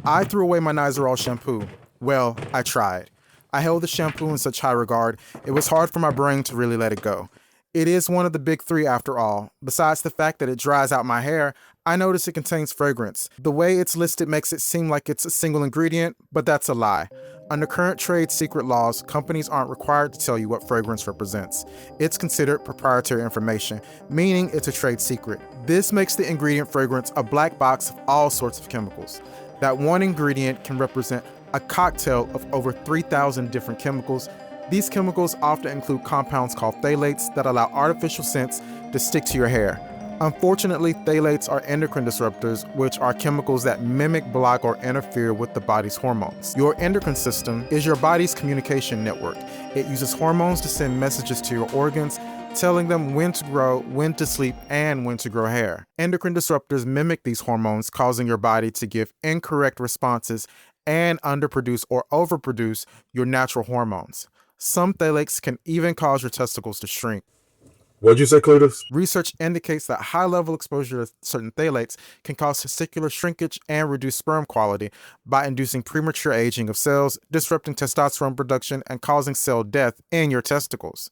I threw away my Nizoral shampoo. Well, I tried. I held the shampoo in such high regard, it was hard for my brain to really let it go. It is one of the big three after all. Besides the fact that it dries out my hair, I notice it contains fragrance. The way it's listed makes it seem like it's a single ingredient, but that's a lie. Under current trade secret laws, companies aren't required to tell you what fragrance represents. It's considered proprietary information, meaning it's a trade secret. This makes the ingredient fragrance a black box of all sorts of chemicals. That one ingredient can represent a cocktail of over 3,000 different chemicals. These chemicals often include compounds called phthalates that allow artificial scents to stick to your hair. Unfortunately, phthalates are endocrine disruptors, which are chemicals that mimic, block, or interfere with the body's hormones. Your endocrine system is your body's communication network. It uses hormones to send messages to your organs, telling them when to grow, when to sleep, and when to grow hair. Endocrine disruptors mimic these hormones, causing your body to give incorrect responses and underproduce or overproduce your natural hormones. Some phthalates can even cause your testicles to shrink. What'd you say, Cletus? Research indicates that high-level exposure to certain phthalates can cause testicular shrinkage and reduce sperm quality by inducing premature aging of cells, disrupting testosterone production, and causing cell death in your testicles.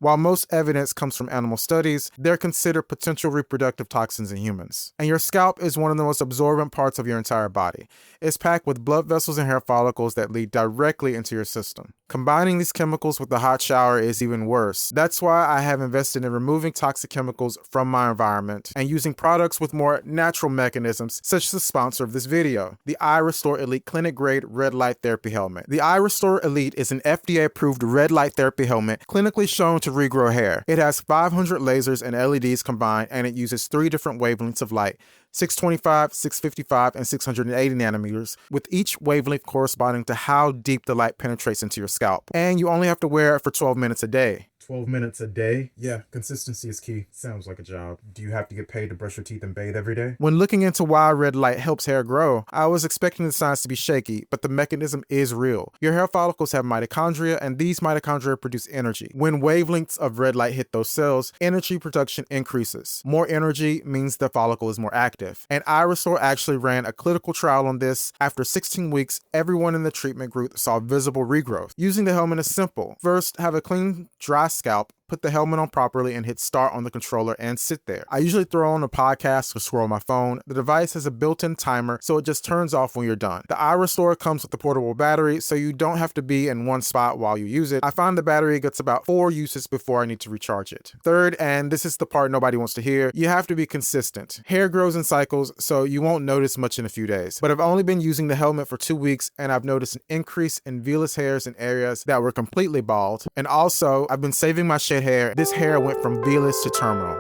While most evidence comes from animal studies, they're considered potential reproductive toxins in humans. And your scalp is one of the most absorbent parts of your entire body. It's packed with blood vessels and hair follicles that lead directly into your system. Combining these chemicals with the hot shower is even worse. That's why I have invested in removing toxic chemicals from my environment and using products with more natural mechanisms, such as the sponsor of this video, the iRestore Elite Clinic Grade Red Light Therapy Helmet. The iRestore Elite is an FDA-approved red light therapy helmet clinically shown to regrow hair. It has 500 lasers and LEDs combined, and it uses 3 different wavelengths of light: 625, 655, and 680 nanometers, with each wavelength corresponding to how deep the light penetrates into your scalp. And you only have to wear it for 12 minutes a day. 12 minutes a day? Yeah, consistency is key. Sounds like a job. Do you have to get paid to brush your teeth and bathe every day? When looking into why red light helps hair grow, I was expecting the science to be shaky, but the mechanism is real. Your hair follicles have mitochondria, and these mitochondria produce energy. When wavelengths of red light hit those cells, energy production increases. More energy means the follicle is more active. And iRestore actually ran a clinical trial on this. After 16 weeks, everyone in the treatment group saw visible regrowth. Using the helmet is simple. First, have a clean, dry scalp. Put the helmet on properly and hit start on the controller and sit there. I usually throw on a podcast or scroll my phone. The device has a built-in timer, so it just turns off when you're done. The iRestore comes with a portable battery, so you don't have to be in one spot while you use it. I find the battery gets about 4 uses before I need to recharge it. Third, and this is the part nobody wants to hear, you have to be consistent. Hair grows in cycles, so you won't notice much in a few days. But I've only been using the helmet for 2 weeks, and I've noticed an increase in vellus hairs in areas that were completely bald. And also, I've been saving my shed hair. This hair went from vellus to terminal.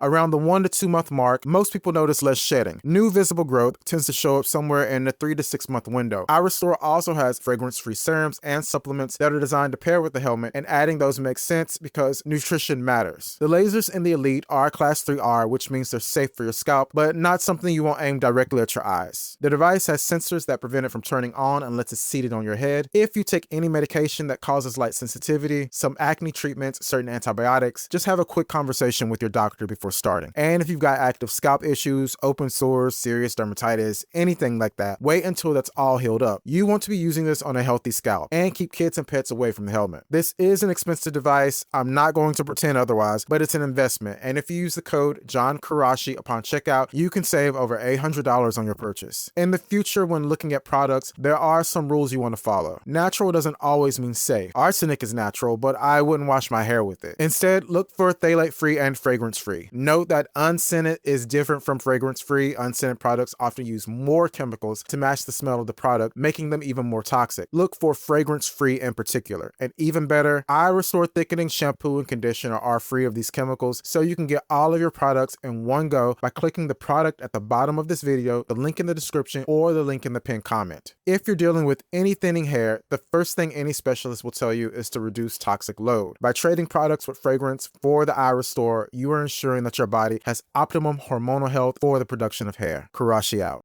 Around the 1 to 2 month mark, most people notice less shedding. New visible growth tends to show up somewhere in the 3 to 6 month window. iRestore also has fragrance-free serums and supplements that are designed to pair with the helmet, and adding those makes sense because nutrition matters. The lasers in the Elite are Class 3R, which means they're safe for your scalp, but not something you won't aim directly at your eyes. The device has sensors that prevent it from turning on unless it's seated on your head. If you take any medication that causes light sensitivity, some acne treatments, certain antibiotics, just have a quick conversation with your doctor before starting. And if you've got active scalp issues, open sores, serious dermatitis, anything like that, wait until that's all healed up. You want to be using this on a healthy scalp and keep kids and pets away from the helmet. This is an expensive device. I'm not going to pretend otherwise, but it's an investment. And if you use the code John Karashi upon checkout, you can save over $800 on your purchase. In the future, when looking at products, there are some rules you want to follow. Natural doesn't always mean safe. Arsenic is natural, but I wouldn't wash my hair with it. Instead, look for phthalate-free and fragrance-free. Note that unscented is different from fragrance-free. Unscented products often use more chemicals to match the smell of the product, making them even more toxic. Look for fragrance-free in particular. And even better, iRestore thickening shampoo and conditioner are free of these chemicals, so you can get all of your products in one go by clicking the product at the bottom of this video, the link in the description, or the link in the pinned comment. If you're dealing with any thinning hair, the first thing any specialist will tell you is to reduce toxic load. By trading products with fragrance for the iRestore, you are ensuring that your body has optimum hormonal health for the production of hair. Karashi out.